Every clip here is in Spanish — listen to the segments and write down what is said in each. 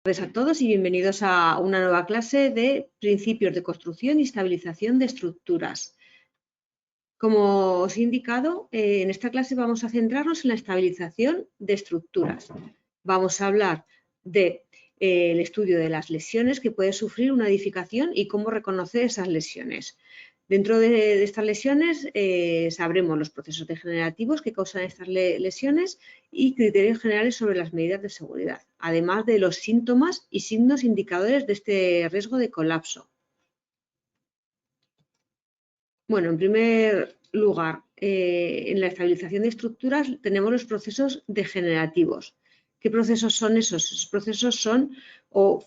Buenas tardes a todos y bienvenidos a una nueva clase de principios de construcción y estabilización de estructuras. Como os he indicado, en esta clase vamos a centrarnos en la estabilización de estructuras. Vamos a hablar del estudio de las lesiones que puede sufrir una edificación y cómo reconocer esas lesiones. Dentro de estas lesiones sabremos los procesos degenerativos que causan estas lesiones y criterios generales sobre las medidas de seguridad, además de los síntomas y signos indicadores de este riesgo de colapso. Bueno, en primer lugar, en la estabilización de estructuras tenemos los procesos degenerativos. ¿Qué procesos son esos? Esos procesos son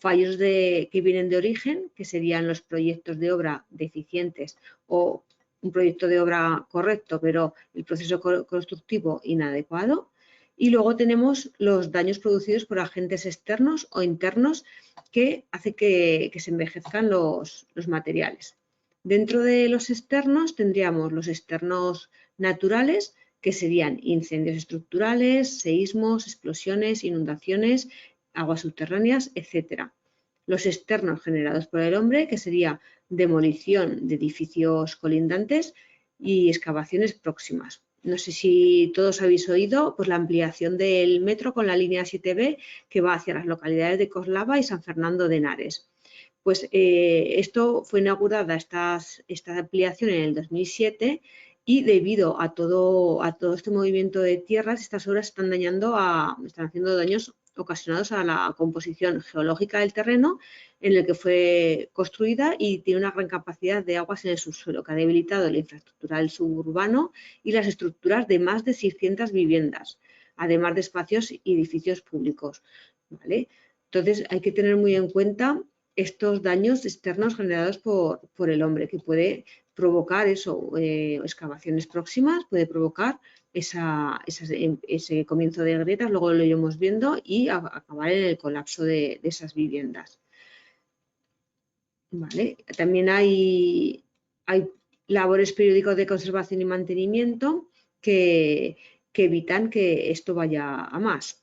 fallos que vienen de origen, que serían los proyectos de obra deficientes o un proyecto de obra correcto, pero el proceso constructivo inadecuado. Y luego tenemos los daños producidos por agentes externos o internos que hacen que se envejezcan los materiales. Dentro de los externos tendríamos los externos naturales, que serían incendios estructurales, seísmos, explosiones, inundaciones, aguas subterráneas, etc. Los externos generados por el hombre, que sería demolición de edificios colindantes y excavaciones próximas. No sé si todos habéis oído pues, la ampliación del metro con la línea 7B que va hacia las localidades de Coslada y San Fernando de Henares. Pues esto fue inaugurada esta ampliación en el 2007 y debido a todo este movimiento de tierras, estas obras están haciendo daños ocasionados a la composición geológica del terreno en el que fue construida y tiene una gran capacidad de aguas en el subsuelo que ha debilitado la infraestructura del suburbano y las estructuras de más de 600 viviendas, además de espacios y edificios públicos. ¿Vale? Entonces hay que tener muy en cuenta estos daños externos generados por el hombre, que puede provocar excavaciones próximas, puede provocar ese comienzo de grietas, luego lo iremos viendo, y acabar en el colapso de esas viviendas. ¿Vale? También hay labores periódicas de conservación y mantenimiento que evitan que esto vaya a más.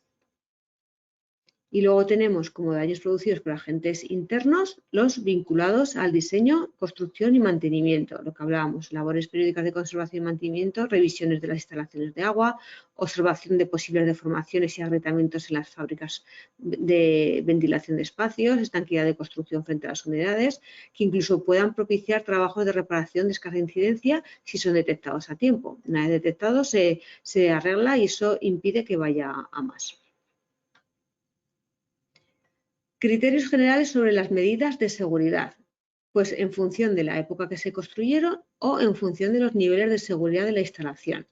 Y luego tenemos como daños producidos por agentes internos los vinculados al diseño, construcción y mantenimiento, lo que hablábamos, labores periódicas de conservación y mantenimiento, revisiones de las instalaciones de agua, observación de posibles deformaciones y agrietamientos en las fábricas de ventilación de espacios, estanqueidad de construcción frente a las humedades, que incluso puedan propiciar trabajos de reparación de escasa incidencia si son detectados a tiempo. Una vez detectados se arregla y eso impide que vaya a más. Criterios generales sobre las medidas de seguridad, pues en función de la época que se construyeron o en función de los niveles de seguridad de la instalación.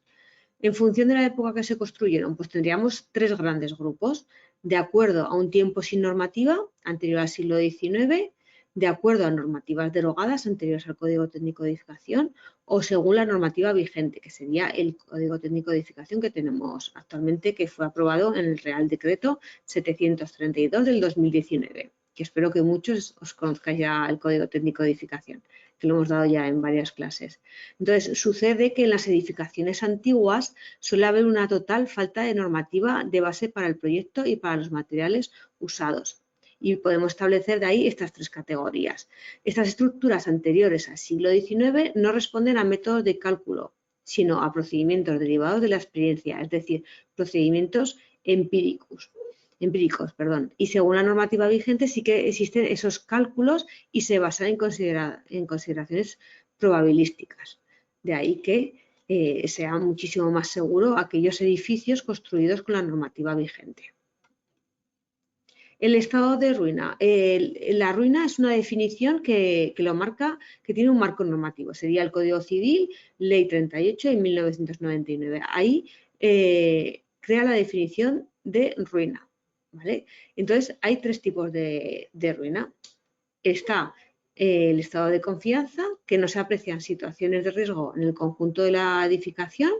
En función de la época que se construyeron, pues tendríamos tres grandes grupos, de acuerdo a un tiempo sin normativa, anterior al siglo XIX, de acuerdo a normativas derogadas anteriores al Código Técnico de Edificación o según la normativa vigente, que sería el Código Técnico de Edificación que tenemos actualmente, que fue aprobado en el Real Decreto 732 del 2019, que espero que muchos os conozcáis ya el Código Técnico de Edificación, que lo hemos dado ya en varias clases. Entonces, sucede que en las edificaciones antiguas suele haber una total falta de normativa de base para el proyecto y para los materiales usados. Y podemos establecer de ahí estas tres categorías. Estas estructuras anteriores al siglo XIX no responden a métodos de cálculo, sino a procedimientos derivados de la experiencia, es decir, procedimientos empíricos. Y según la normativa vigente sí que existen esos cálculos y se basan en consideraciones probabilísticas. De ahí que sea muchísimo más seguro aquellos edificios construidos con la normativa vigente. El estado de ruina. La ruina es una definición que lo marca, que tiene un marco normativo. Sería el Código Civil, Ley 38 de 1999. Ahí crea la definición de ruina. ¿Vale? Entonces, hay tres tipos de ruina. Está el estado de confianza, que no se aprecian situaciones de riesgo en el conjunto de la edificación.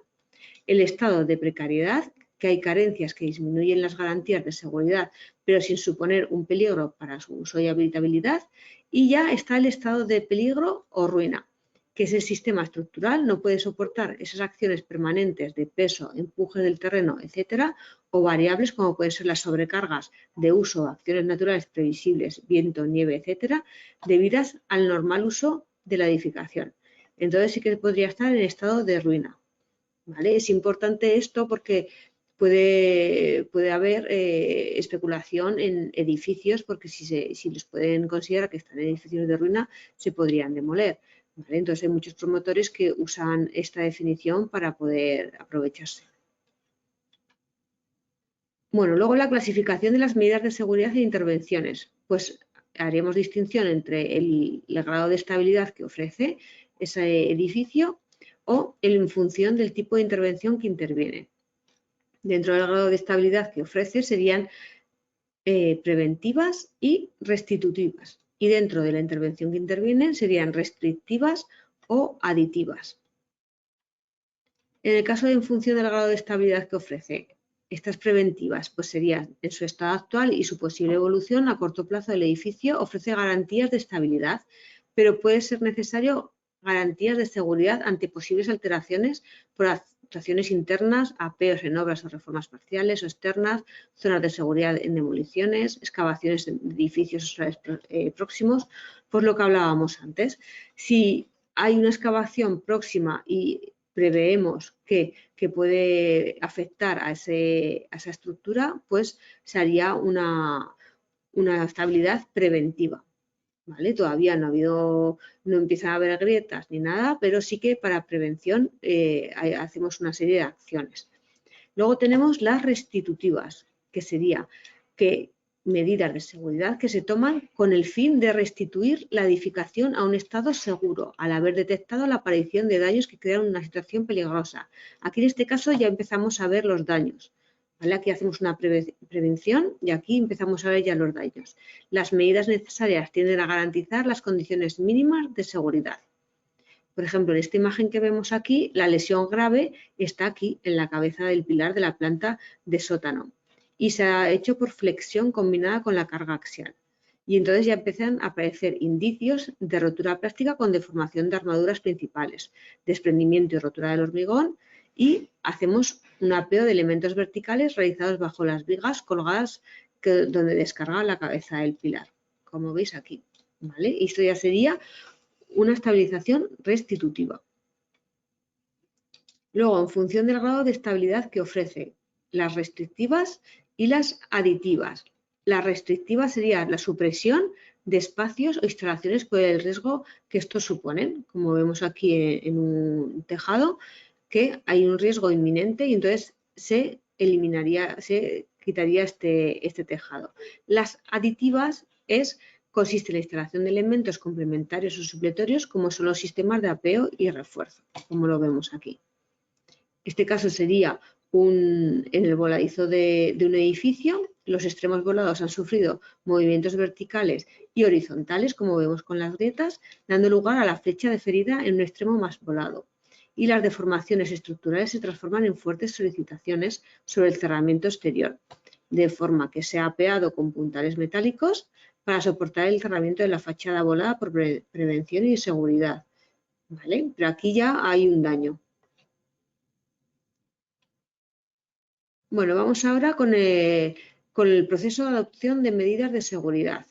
El estado de precariedad, que hay carencias que disminuyen las garantías de seguridad, pero sin suponer un peligro para su uso y habitabilidad. Y ya está el estado de peligro o ruina, que ese sistema estructural no puede soportar esas acciones permanentes de peso, empuje del terreno, etcétera, o variables como pueden ser las sobrecargas de uso, acciones naturales previsibles, viento, nieve, etcétera, debidas al normal uso de la edificación. Entonces sí que podría estar en estado de ruina. ¿Vale? Es importante esto porque puede haber especulación en edificios, porque si los pueden considerar que están en edificios de ruina, se podrían demoler. ¿Vale? Entonces hay muchos promotores que usan esta definición para poder aprovecharse. Bueno, luego la clasificación de las medidas de seguridad e intervenciones. Pues haríamos distinción entre el grado de estabilidad que ofrece ese edificio o en función del tipo de intervención que interviene. Dentro del grado de estabilidad que ofrece serían preventivas y restitutivas. Y dentro de la intervención que intervienen serían restrictivas o aditivas. En el caso de en función del grado de estabilidad que ofrece, estas preventivas pues serían en su estado actual y su posible evolución a corto plazo del edificio ofrece garantías de estabilidad, pero puede ser necesario garantías de seguridad ante posibles alteraciones por actuaciones internas, apeos en obras o reformas parciales o externas, zonas de seguridad en demoliciones, excavaciones en edificios o solares próximos, por lo que hablábamos antes. Si hay una excavación próxima y preveemos que puede afectar a esa estructura, pues se haría una estabilidad preventiva. ¿Vale? Todavía no empiezan a haber grietas ni nada, pero sí que para prevención hacemos una serie de acciones. Luego tenemos las restitutivas, que sería que medidas de seguridad que se toman con el fin de restituir la edificación a un estado seguro, al haber detectado la aparición de daños que crean una situación peligrosa. Aquí en este caso ya empezamos a ver los daños. ¿Vale? Aquí hacemos una prevención y aquí empezamos a ver ya los daños. Las medidas necesarias tienden a garantizar las condiciones mínimas de seguridad. Por ejemplo, en esta imagen que vemos aquí, la lesión grave está aquí en la cabeza del pilar de la planta de sótano y se ha hecho por flexión combinada con la carga axial. Y entonces ya empiezan a aparecer indicios de rotura plástica con deformación de armaduras principales, desprendimiento y rotura del hormigón, y hacemos un apeo de elementos verticales realizados bajo las vigas colgadas donde descarga la cabeza del pilar, como veis aquí. ¿Vale? Y esto ya sería una estabilización restitutiva. Luego, en función del grado de estabilidad que ofrece, las restrictivas y las aditivas. La restrictiva sería la supresión de espacios o instalaciones por el riesgo que estos suponen, como vemos aquí en un tejado, que hay un riesgo inminente y entonces se quitaría este tejado. Las aditivas consiste en la instalación de elementos complementarios o supletorios como son los sistemas de apeo y refuerzo, como lo vemos aquí. Este caso sería en el voladizo de un edificio, los extremos volados han sufrido movimientos verticales y horizontales, como vemos con las grietas, dando lugar a la flecha de ferida en un extremo más volado. Y las deformaciones estructurales se transforman en fuertes solicitaciones sobre el cerramiento exterior, de forma que se ha apeado con puntales metálicos para soportar el cerramiento de la fachada volada por prevención y seguridad. ¿Vale? Pero aquí ya hay un daño. Bueno, vamos ahora con el proceso de adopción de medidas de seguridad.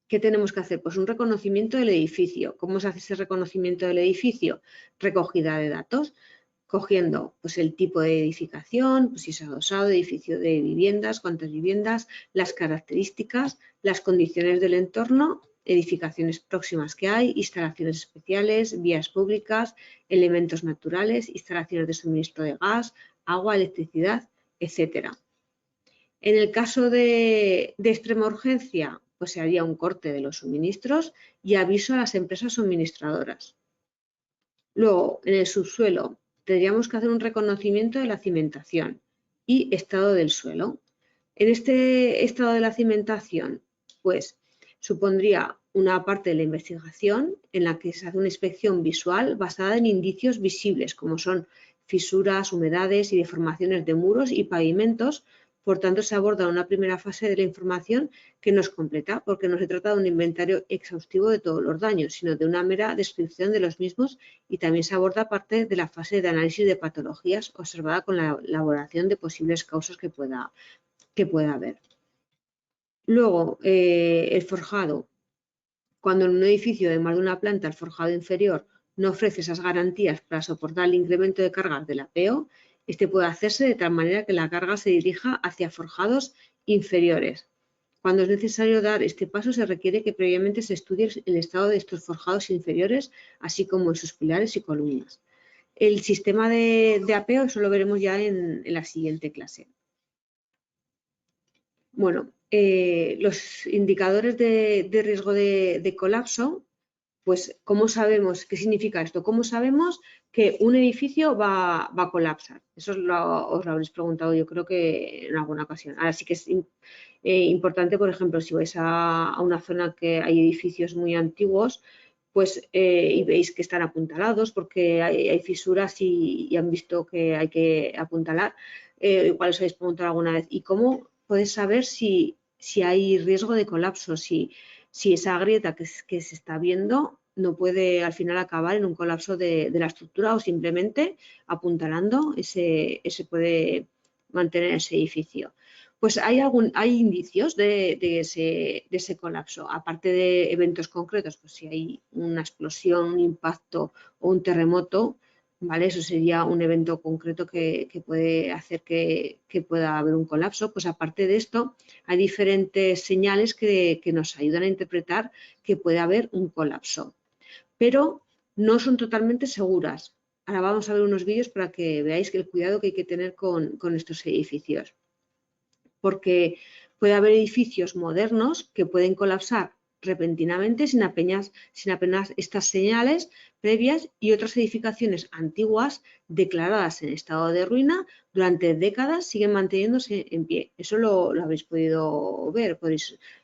¿Qué tenemos que hacer? Pues un reconocimiento del edificio. ¿Cómo se hace ese reconocimiento del edificio? Recogida de datos, cogiendo pues, el tipo de edificación, pues, si es adosado, edificio de viviendas, cuántas viviendas, las características, las condiciones del entorno, edificaciones próximas que hay, instalaciones especiales, vías públicas, elementos naturales, instalaciones de suministro de gas, agua, electricidad, etcétera. En el caso de extrema urgencia, pues se haría un corte de los suministros y aviso a las empresas suministradoras. Luego, en el subsuelo, tendríamos que hacer un reconocimiento de la cimentación y estado del suelo. En este estado de la cimentación, pues supondría una parte de la investigación en la que se hace una inspección visual basada en indicios visibles, como son fisuras, humedades y deformaciones de muros y pavimentos, Por tanto, se aborda una primera fase de la información que no es completa, porque no se trata de un inventario exhaustivo de todos los daños, sino de una mera descripción de los mismos, y también se aborda parte de la fase de análisis de patologías observada con la elaboración de posibles causas que pueda haber. Luego, el forjado. Cuando en un edificio de más de una planta el forjado inferior no ofrece esas garantías para soportar el incremento de cargas del apeo, este puede hacerse de tal manera que la carga se dirija hacia forjados inferiores. Cuando es necesario dar este paso, se requiere que previamente se estudie el estado de estos forjados inferiores, así como en sus pilares y columnas. El sistema de apeo, eso lo veremos ya en la siguiente clase. Bueno, los indicadores de riesgo de colapso, pues, ¿cómo sabemos qué significa esto? ¿Cómo sabemos que un edificio va a colapsar? Eso os lo habréis preguntado, yo creo que en alguna ocasión. Ahora sí que es importante, por ejemplo, si vais a una zona que hay edificios muy antiguos, pues, y veis que están apuntalados porque hay fisuras y han visto que hay que apuntalar, igual os habéis preguntado alguna vez, ¿y cómo podéis saber si hay riesgo de colapso? Si esa grieta que se está viendo no puede al final acabar en un colapso de la estructura, o simplemente apuntalando se puede mantener ese edificio. Pues hay indicios de ese colapso, aparte de eventos concretos, pues si hay una explosión, un impacto o un terremoto, ¿vale? Eso sería un evento concreto que puede hacer que pueda haber un colapso. Pues aparte de esto, hay diferentes señales que nos ayudan a interpretar que puede haber un colapso, pero no son totalmente seguras. Ahora vamos a ver unos vídeos para que veáis el cuidado que hay que tener con estos edificios, porque puede haber edificios modernos que pueden colapsar repentinamente sin apenas estas señales previas, y otras edificaciones antiguas declaradas en estado de ruina durante décadas siguen manteniéndose en pie. Eso lo habéis podido ver,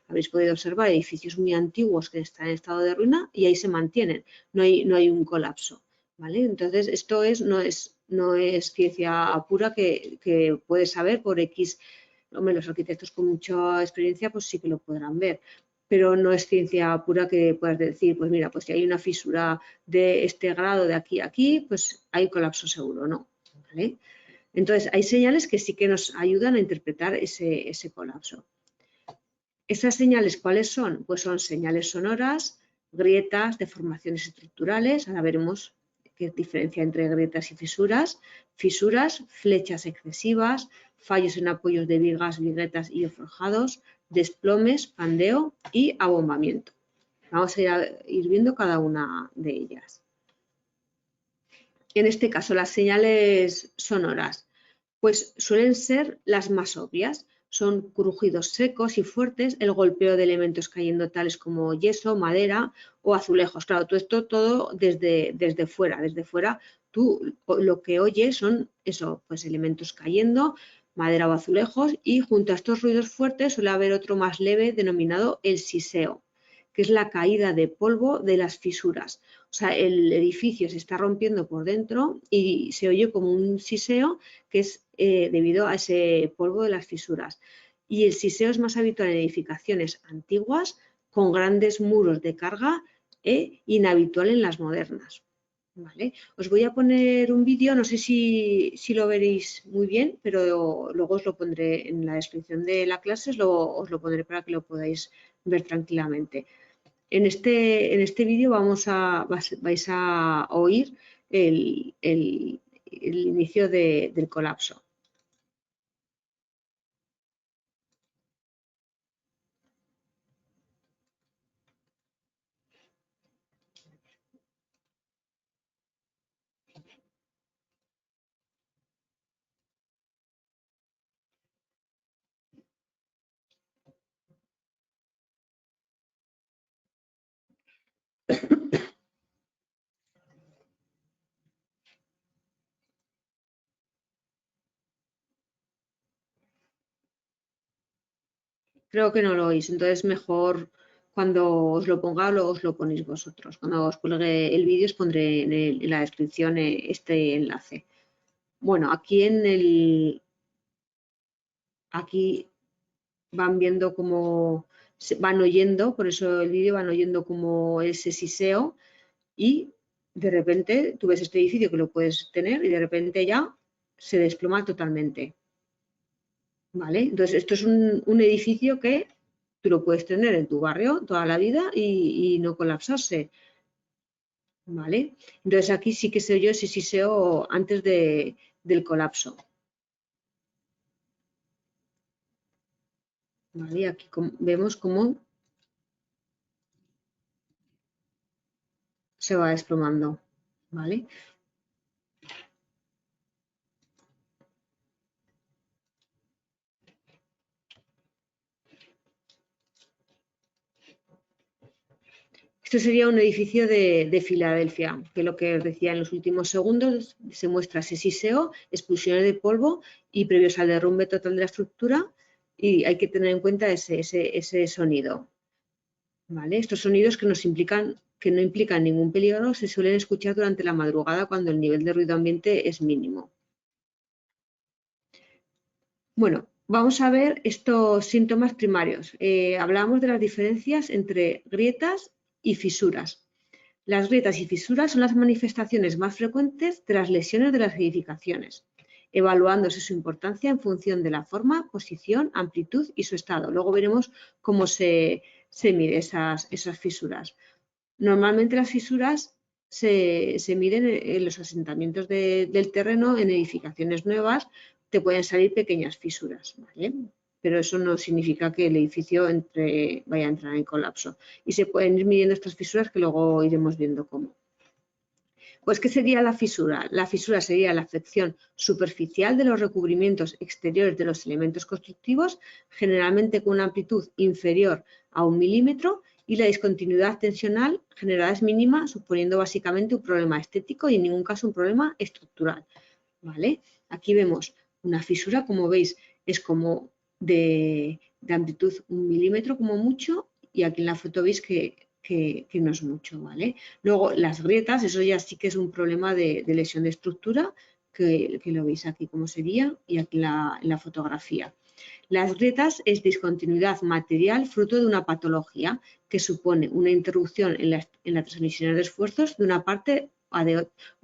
habéis podido observar edificios muy antiguos que están en estado de ruina y ahí se mantienen, no hay un colapso, ¿vale? Entonces esto no es ciencia pura que puedes saber por X. Hombre, los arquitectos con mucha experiencia pues sí que lo podrán ver, pero no es ciencia pura que puedas decir, pues mira, pues si hay una fisura de este grado de aquí a aquí, pues hay colapso seguro, ¿no? ¿Vale? Entonces, hay señales que sí que nos ayudan a interpretar ese colapso. ¿Esas señales cuáles son? Pues son señales sonoras, grietas, deformaciones estructurales, ahora veremos qué diferencia entre grietas y fisuras, flechas excesivas, fallos en apoyos de vigas, viguetas y forjados, desplomes, pandeo y abombamiento. Vamos a ir viendo cada una de ellas. En este caso, las señales sonoras, pues suelen ser las más obvias. Son crujidos secos y fuertes, el golpeo de elementos cayendo tales como yeso, madera o azulejos. Claro, todo desde fuera. Desde fuera tú lo que oyes son pues elementos cayendo, madera o azulejos, y junto a estos ruidos fuertes suele haber otro más leve denominado el siseo, que es la caída de polvo de las fisuras. O sea, el edificio se está rompiendo por dentro y se oye como un siseo, que es debido a ese polvo de las fisuras. Y el siseo es más habitual en edificaciones antiguas con grandes muros de carga e inhabitual en las modernas. ¿Vale? Os voy a poner un vídeo, no sé si lo veréis muy bien, pero luego os lo pondré en la descripción de la clase, os lo pondré para que lo podáis ver tranquilamente. En este vídeo vais a oír el inicio del colapso. Creo que no lo oís, entonces mejor cuando os lo ponga os lo ponéis vosotros. Cuando os cuelgue el vídeo os pondré en la descripción este enlace. Bueno, aquí van viendo cómo van oyendo, por eso el vídeo van oyendo cómo ese siseo y de repente tú ves este edificio que lo puedes tener y de repente ya se desploma totalmente. ¿Vale? Entonces, esto es un edificio que tú lo puedes tener en tu barrio toda la vida y no colapsarse. ¿Vale? Entonces, aquí sí que se oyó ese siseo antes del colapso. ¿Vale? Y aquí vemos cómo se va desplomando. ¿Vale? Esto sería un edificio de Filadelfia, que lo que os decía en los últimos segundos se muestra ese siseo, explosiones de polvo y previos al derrumbe total de la estructura, y hay que tener en cuenta ese sonido. ¿Vale? Estos sonidos que no implican ningún peligro se suelen escuchar durante la madrugada cuando el nivel de ruido ambiente es mínimo. Bueno, vamos a ver estos síntomas primarios. Hablamos de las diferencias entre grietas y fisuras. Las grietas y fisuras son las manifestaciones más frecuentes de las lesiones de las edificaciones, evaluándose su importancia en función de la forma, posición, amplitud y su estado. Luego veremos cómo se mide esas fisuras. Normalmente las fisuras se miden en los asentamientos del terreno, en edificaciones nuevas, te pueden salir pequeñas fisuras, ¿vale? Pero eso no significa que el edificio vaya a entrar en colapso. Y se pueden ir midiendo estas fisuras que luego iremos viendo cómo. Pues, ¿qué sería la fisura? La fisura sería la afección superficial de los recubrimientos exteriores de los elementos constructivos, generalmente con una amplitud inferior a 1 milímetro, y la discontinuidad tensional generada es mínima, suponiendo básicamente un problema estético y en ningún caso un problema estructural. ¿Vale? Aquí vemos una fisura, como veis, es como de amplitud 1 milímetro como mucho, y aquí en la foto veis que no es mucho, ¿vale? Luego las grietas, eso ya sí que es un problema de lesión de estructura, que lo veis aquí como sería y aquí en la fotografía. Las grietas es discontinuidad material fruto de una patología que supone una interrupción en la transmisión de esfuerzos de una parte o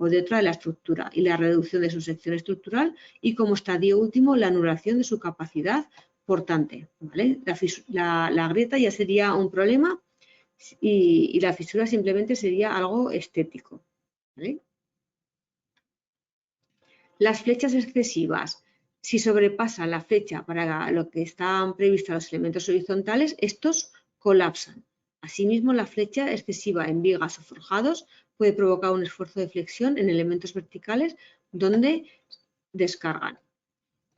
de otra de la estructura y la reducción de su sección estructural y como estadio último la anulación de su capacidad portante. ¿Vale? La grieta ya sería un problema y la fisura simplemente sería algo estético. ¿Vale? Las flechas excesivas. Si sobrepasan la flecha para lo que están previstos los elementos horizontales, estos colapsan. Asimismo, la flecha excesiva en vigas o forjados puede provocar un esfuerzo de flexión en elementos verticales donde descargan.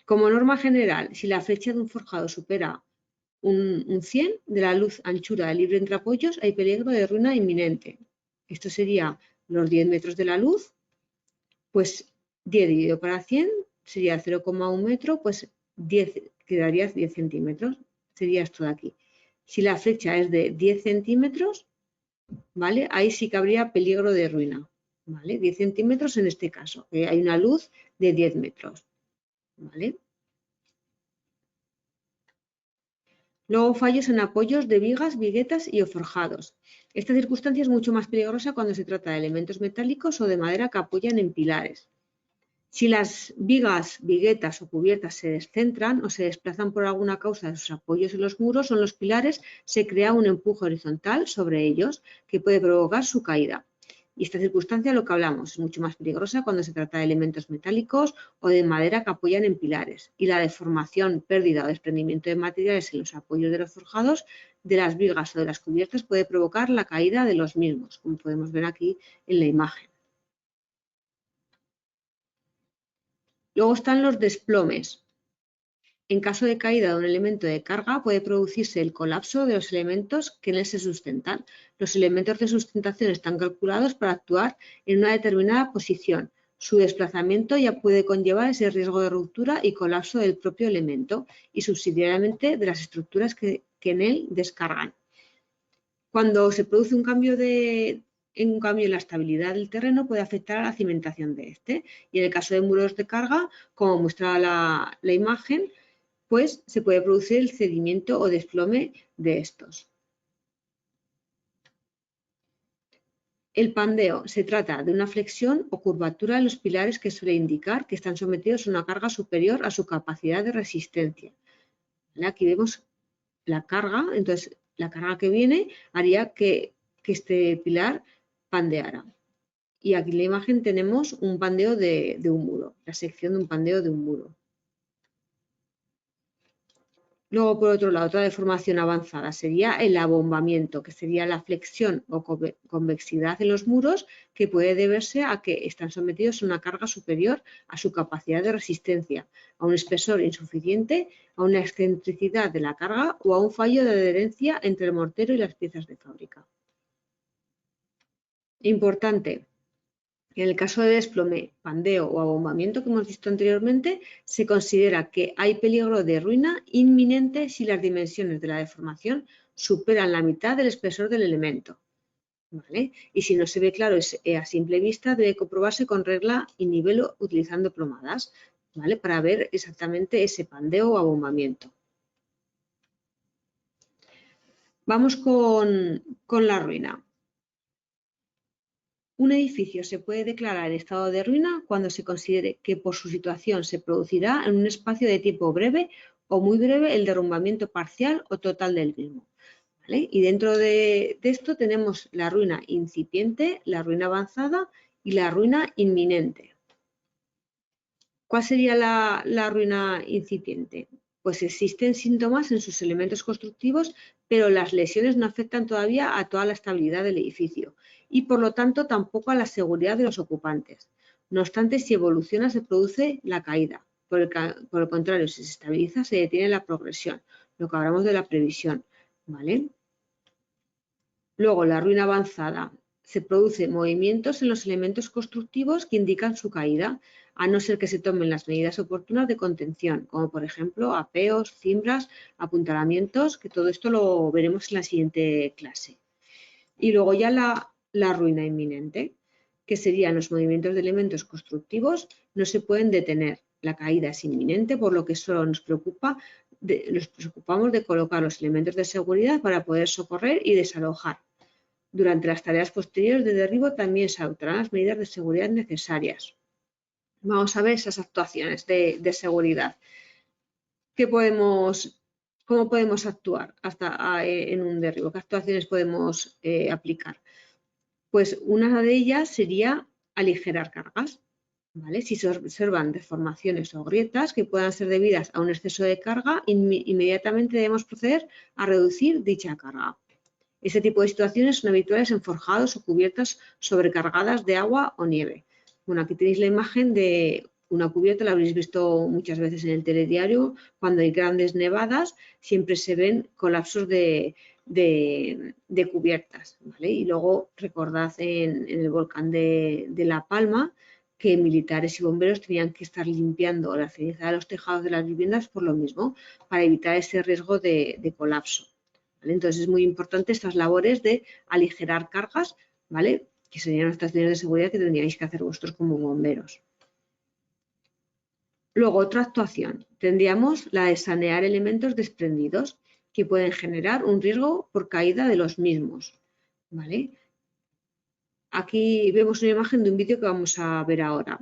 Como norma general, si la flecha de un forjado supera un 100 de la luz anchura de libre entre apoyos, hay peligro de ruina inminente. Esto sería los 10 metros de la luz, pues 10 dividido para 100 sería 0,1 metro, pues 10 quedaría 10 centímetros. Sería esto de aquí. Si la flecha es de 10 centímetros, ¿vale? Ahí sí que habría peligro de ruina, ¿vale? 10 centímetros en este caso, hay una luz de 10 metros, ¿vale? Luego fallos en apoyos de vigas, viguetas y o forjados. Esta circunstancia es mucho más peligrosa cuando se trata de elementos metálicos o de madera que apoyan en pilares. Si las vigas, viguetas o cubiertas se descentran o se desplazan por alguna causa de sus apoyos en los muros o en los pilares, se crea un empuje horizontal sobre ellos que puede provocar su caída. Y esta circunstancia, lo que hablamos, es mucho más peligrosa cuando se trata de elementos metálicos o de madera que apoyan en pilares. Y la deformación, pérdida o desprendimiento de materiales en los apoyos de los forjados, de las vigas o de las cubiertas puede provocar la caída de los mismos, como podemos ver aquí en la imagen. Luego están los desplomes. En caso de caída de un elemento de carga puede producirse el colapso de los elementos que en él se sustentan. Los elementos de sustentación están calculados para actuar en una determinada posición. Su desplazamiento ya puede conllevar ese riesgo de ruptura y colapso del propio elemento y subsidiariamente de las estructuras que en él descargan. Cuando se produce un cambio en la estabilidad del terreno puede afectar a la cimentación de este. Y en el caso de muros de carga, como muestra la imagen, pues se puede producir el cedimiento o desplome de estos. El pandeo se trata de una flexión o curvatura de los pilares que suele indicar que están sometidos a una carga superior a su capacidad de resistencia. Aquí vemos la carga, entonces la carga que viene haría que este pilar pandeara. Y aquí en la imagen tenemos un pandeo de un muro, la sección de un pandeo de un muro. Luego, por otro lado, otra deformación avanzada sería el abombamiento, que sería la flexión o convexidad en los muros que puede deberse a que están sometidos a una carga superior a su capacidad de resistencia, a un espesor insuficiente, a una excentricidad de la carga o a un fallo de adherencia entre el mortero y las piezas de fábrica. Importante. En el caso de desplome, pandeo o abombamiento que hemos visto anteriormente, se considera que hay peligro de ruina inminente si las dimensiones de la deformación superan la mitad del espesor del elemento. ¿Vale? Y si no se ve claro a simple vista, debe comprobarse con regla y nivel utilizando plomadas, ¿vale? Para ver exactamente ese pandeo o abombamiento. Vamos con la ruina. Un edificio se puede declarar en estado de ruina cuando se considere que por su situación se producirá en un espacio de tiempo breve o muy breve el derrumbamiento parcial o total del mismo. ¿Vale? Y dentro de esto tenemos la ruina incipiente, la ruina avanzada y la ruina inminente. ¿Cuál sería la ruina incipiente? Pues existen síntomas en sus elementos constructivos, pero las lesiones no afectan todavía a toda la estabilidad del edificio y por lo tanto tampoco a la seguridad de los ocupantes. No obstante, si evoluciona se produce la caída. Por el contrario, si se estabiliza se detiene la progresión, lo que hablamos de la previsión. ¿Vale? Luego, la ruina avanzada. Se producen movimientos en los elementos constructivos que indican su caída, a no ser que se tomen las medidas oportunas de contención, como por ejemplo apeos, cimbras, apuntalamientos, que todo esto lo veremos en la siguiente clase. Y luego ya la ruina inminente, que serían los movimientos de elementos constructivos, no se pueden detener. La caída es inminente, por lo que solo nos preocupamos de colocar los elementos de seguridad para poder socorrer y desalojar. Durante las tareas posteriores de derribo también se adoptarán las medidas de seguridad necesarias. Vamos a ver esas actuaciones de seguridad. ¿Cómo podemos actuar en un derribo? ¿Qué actuaciones podemos aplicar? Pues una de ellas sería aligerar cargas. ¿Vale? Si se observan deformaciones o grietas que puedan ser debidas a un exceso de carga, inmediatamente debemos proceder a reducir dicha carga. Este tipo de situaciones son habituales en forjados o cubiertas sobrecargadas de agua o nieve. Bueno, aquí tenéis la imagen de una cubierta, la habréis visto muchas veces en el telediario, cuando hay grandes nevadas siempre se ven colapsos de cubiertas. ¿Vale? Y luego recordad en el volcán de La Palma que militares y bomberos tenían que estar limpiando la ceniza de los tejados de las viviendas por lo mismo, para evitar ese riesgo de colapso. ¿Vale? Entonces es muy importante estas labores de aligerar cargas, ¿vale? Que serían las tareas de seguridad que tendríais que hacer vosotros como bomberos. Luego, otra actuación. Tendríamos la de sanear elementos desprendidos que pueden generar un riesgo por caída de los mismos. ¿Vale? Aquí vemos una imagen de un vídeo que vamos a ver ahora.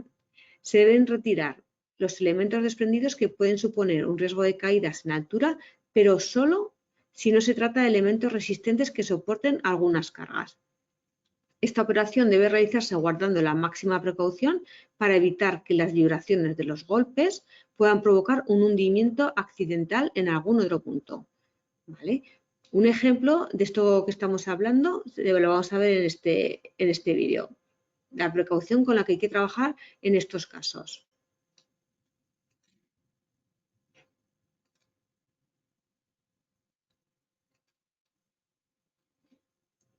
Se deben retirar los elementos desprendidos que pueden suponer un riesgo de caídas en altura, pero solo si no se trata de elementos resistentes que soporten algunas cargas. Esta operación debe realizarse guardando la máxima precaución para evitar que las vibraciones de los golpes puedan provocar un hundimiento accidental en algún otro punto. ¿Vale? Un ejemplo de esto que estamos hablando lo vamos a ver en este vídeo. La precaución con la que hay que trabajar en estos casos.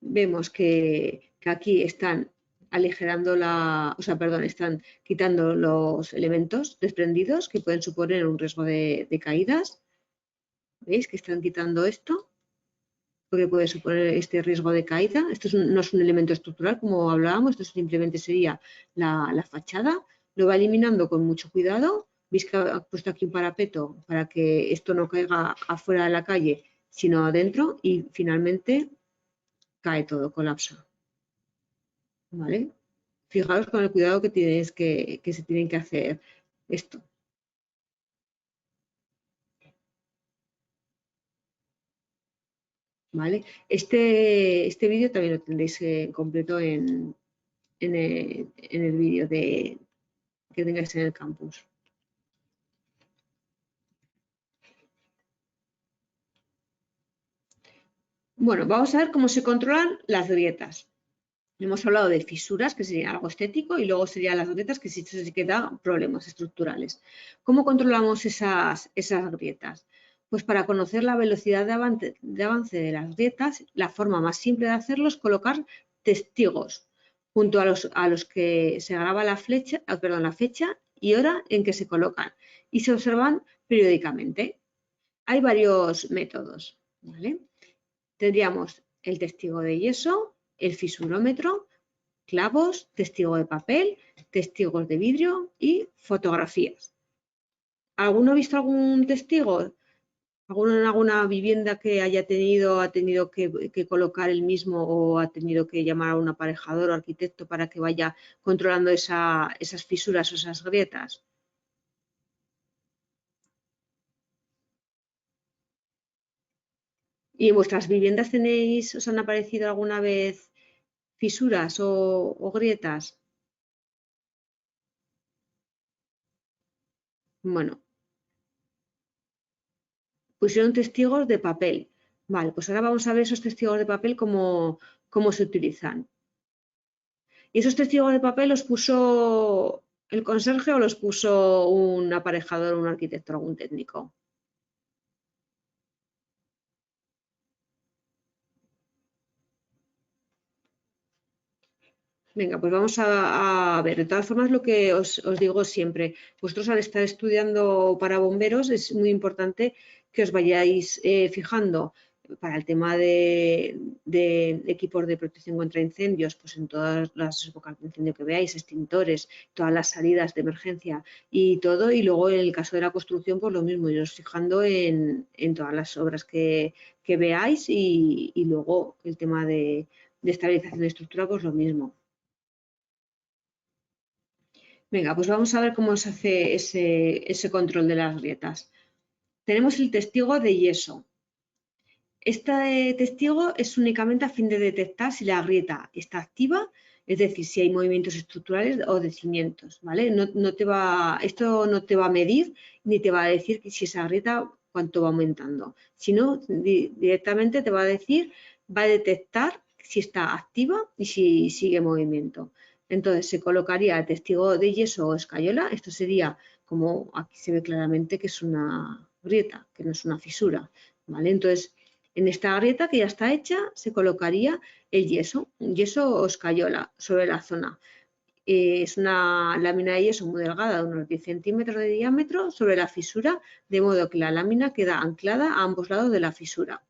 Vemos que aquí están aligerando están quitando los elementos desprendidos que pueden suponer un riesgo de caídas. ¿Veis que están quitando esto? Porque puede suponer este riesgo de caída. Esto no es un elemento estructural como hablábamos, esto simplemente sería la fachada. Lo va eliminando con mucho cuidado, ¿Veis que ha puesto aquí un parapeto para que esto no caiga afuera de la calle, sino adentro? Y finalmente cae todo, colapsa. ¿Vale? Fijaos con el cuidado que se tienen que hacer esto. ¿Vale? Este vídeo también lo tendréis completo en el vídeo que tengáis en el campus. Bueno, vamos a ver cómo se controlan las grietas. Hemos hablado de fisuras, que sería algo estético, y luego serían las grietas, que sí que da problemas estructurales. ¿Cómo controlamos esas grietas? Pues para conocer la velocidad de avance de las grietas, la forma más simple de hacerlo es colocar testigos junto a los que se graba la fecha y hora en que se colocan y se observan periódicamente. Hay varios métodos, ¿vale? Tendríamos el testigo de yeso, el fisurómetro, clavos, testigo de papel, testigos de vidrio y fotografías. ¿Alguno ha visto algún testigo? ¿Alguno en alguna vivienda que ha tenido que colocar el mismo o ha tenido que llamar a un aparejador o arquitecto para que vaya controlando esas fisuras o esas grietas? ¿Y en vuestras viviendas os han aparecido alguna vez fisuras o grietas? Bueno, pusieron testigos de papel. Vale, pues ahora vamos a ver esos testigos de papel cómo se utilizan. ¿Y esos testigos de papel los puso el conserje o los puso un aparejador, un arquitecto, algún técnico? Venga, pues vamos a ver. De todas formas, lo que os digo siempre, vosotros al estar estudiando para bomberos es muy importante que os vayáis fijando para el tema de equipos de protección contra incendios, pues en todas las épocas de incendio que veáis, extintores, todas las salidas de emergencia y todo. Y luego en el caso de la construcción, pues lo mismo, iros fijando en todas las obras que veáis y luego el tema de estabilización de estructura, pues lo mismo. Venga, pues vamos a ver cómo se hace ese control de las grietas. Tenemos el testigo de yeso. Este testigo es únicamente a fin de detectar si la grieta está activa, es decir, si hay movimientos estructurales o de cimientos, ¿vale? Esto no te va a medir ni te va a decir si esa grieta cuánto va aumentando, sino directamente te va a decir, va a detectar si está activa y si sigue movimiento. Entonces se colocaría el testigo de yeso o escayola, esto sería como aquí se ve claramente que es una grieta, que no es una fisura, ¿vale? Entonces en esta grieta que ya está hecha se colocaría el yeso, un yeso o escayola sobre la zona. Es una lámina de yeso muy delgada de unos 10 centímetros de diámetro sobre la fisura, de modo que la lámina queda anclada a ambos lados de la fisura.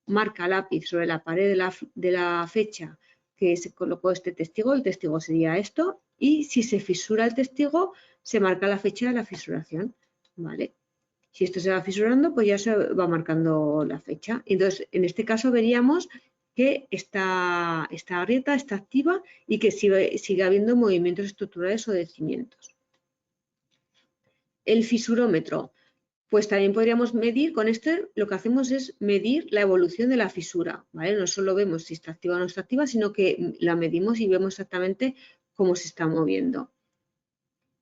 Marca lápiz sobre la pared de la fecha que se colocó este testigo, el testigo sería esto, y si se fisura el testigo, se marca la fecha de la fisuración, ¿vale? Si esto se va fisurando, pues ya se va marcando la fecha. Entonces, en este caso veríamos que esta grieta está activa y que sigue habiendo movimientos estructurales o de cimientos. El fisurómetro. Pues también podríamos medir, con este lo que hacemos es medir la evolución de la fisura, ¿vale? No solo vemos si está activa o no está activa, sino que la medimos y vemos exactamente cómo se está moviendo.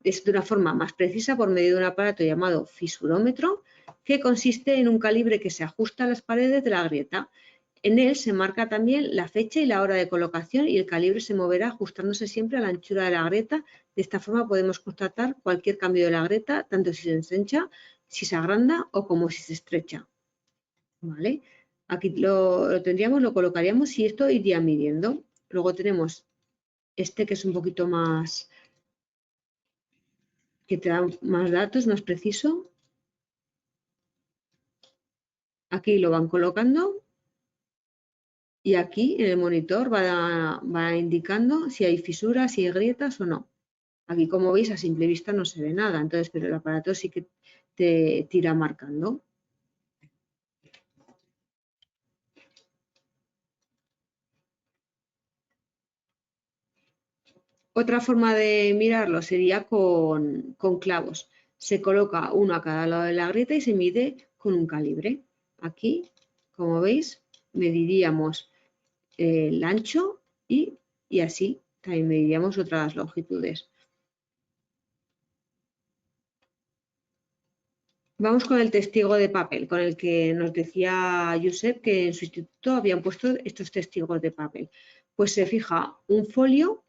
Es de una forma más precisa por medio de un aparato llamado fisurómetro, que consiste en un calibre que se ajusta a las paredes de la grieta. En él se marca también la fecha y la hora de colocación y el calibre se moverá ajustándose siempre a la anchura de la grieta. De esta forma podemos constatar cualquier cambio de la grieta, tanto si se ensancha, si se agranda o como si se estrecha. ¿Vale? Aquí lo tendríamos, lo colocaríamos y esto iría midiendo. Luego tenemos este que es un poquito más, que te da más datos, más preciso. Aquí lo van colocando y aquí en el monitor va indicando si hay fisuras, si hay grietas o no. Aquí, como veis, a simple vista no se ve nada, entonces, pero el aparato sí que te irá marcando. Otra forma de mirarlo sería con clavos. Se coloca uno a cada lado de la grieta y se mide con un calibre. Aquí, como veis, mediríamos el ancho y así también mediríamos otras longitudes. Vamos con el testigo de papel, con el que nos decía Josep que en su instituto habían puesto estos testigos de papel. Pues se fija un folio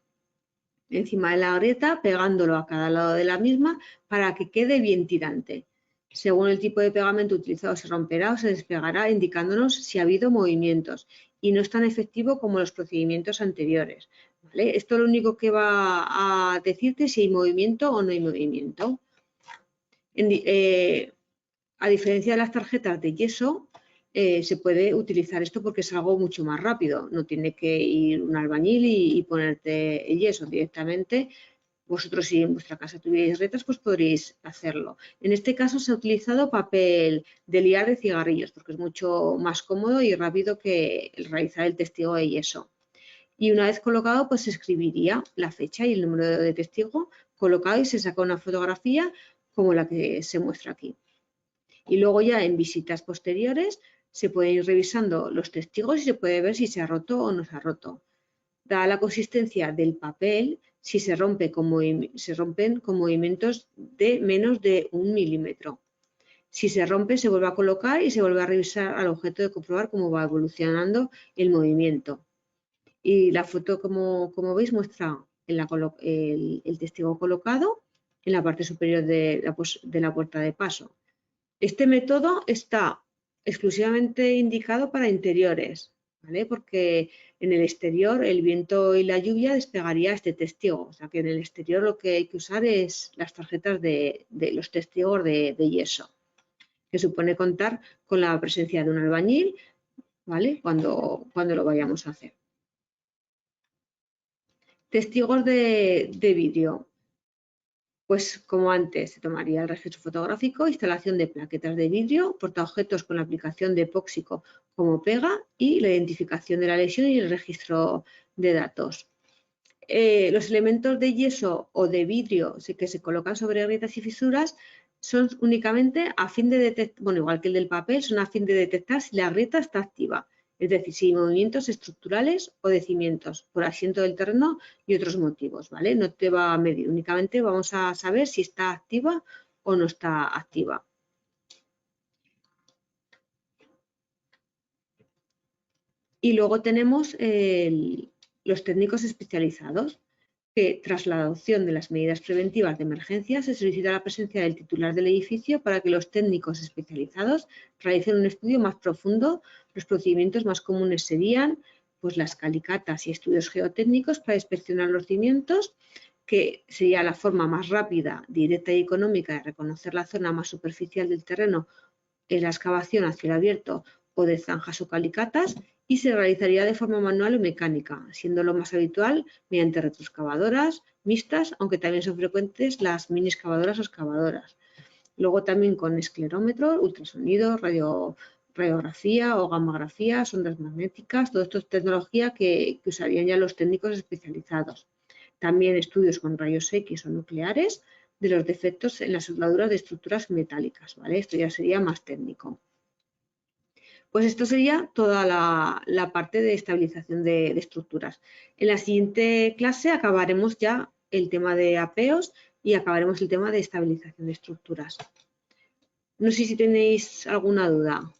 encima de la grieta, pegándolo a cada lado de la misma para que quede bien tirante. Según el tipo de pegamento utilizado, se romperá o se despegará, indicándonos si ha habido movimientos y no es tan efectivo como los procedimientos anteriores. ¿Vale? Esto lo único que va a decirte si hay movimiento o no hay movimiento. A diferencia de las tarjetas de yeso, se puede utilizar esto porque es algo mucho más rápido. No tiene que ir un albañil y ponerte el yeso directamente. Vosotros, si en vuestra casa tuvierais grietas, pues podréis hacerlo. En este caso se ha utilizado papel de liar de cigarrillos porque es mucho más cómodo y rápido que el realizar el testigo de yeso. Y una vez colocado, pues se escribiría la fecha y el número de testigo colocado y se saca una fotografía como la que se muestra aquí. Y luego ya en visitas posteriores se pueden ir revisando los testigos y se puede ver si se ha roto o no se ha roto. Dada la consistencia del papel, si se rompen con movimientos de menos de 1 milímetro. Si se rompe, se vuelve a colocar y se vuelve a revisar al objeto de comprobar cómo va evolucionando el movimiento. Y la foto, como veis, muestra el testigo colocado en la parte superior de la puerta de paso. Este método está exclusivamente indicado para interiores, ¿vale? Porque en el exterior el viento y la lluvia despegaría este testigo. O sea que en el exterior lo que hay que usar es las tarjetas de los testigos de yeso, que supone contar con la presencia de un albañil, ¿vale? Cuando lo vayamos a hacer. Testigos de vidrio. Pues como antes, se tomaría el registro fotográfico, instalación de plaquetas de vidrio, portaobjetos con la aplicación de epóxico como pega y la identificación de la lesión y el registro de datos. Los elementos de yeso o de vidrio que se colocan sobre grietas y fisuras son únicamente a fin de detectar, bueno, igual que el del papel, son a fin de detectar si la grieta está activa. Es decir, si hay movimientos estructurales o de cimientos por asiento del terreno y otros motivos, ¿vale? No te va a medir, únicamente vamos a saber si está activa o no está activa. Y luego tenemos los técnicos especializados, que tras la adopción de las medidas preventivas de emergencia se solicita la presencia del titular del edificio para que los técnicos especializados realicen un estudio más profundo. Los procedimientos más comunes serían pues, las calicatas y estudios geotécnicos para inspeccionar los cimientos, que sería la forma más rápida, directa y económica de reconocer la zona más superficial del terreno en la excavación a cielo abierto o de zanjas o calicatas, y se realizaría de forma manual o mecánica, siendo lo más habitual mediante retroexcavadoras mixtas, aunque también son frecuentes las mini excavadoras o excavadoras. Luego también con esclerómetro, ultrasonido, radiografía o gamografía, sondas magnéticas, todo esto es tecnología que usarían ya los técnicos especializados. También estudios con rayos X o nucleares de los defectos en las soldaduras de estructuras metálicas, ¿vale? Esto ya sería más técnico. Pues esto sería toda la parte de estabilización de estructuras. En la siguiente clase acabaremos ya el tema de apeos y acabaremos el tema de estabilización de estructuras. No sé si tenéis alguna duda.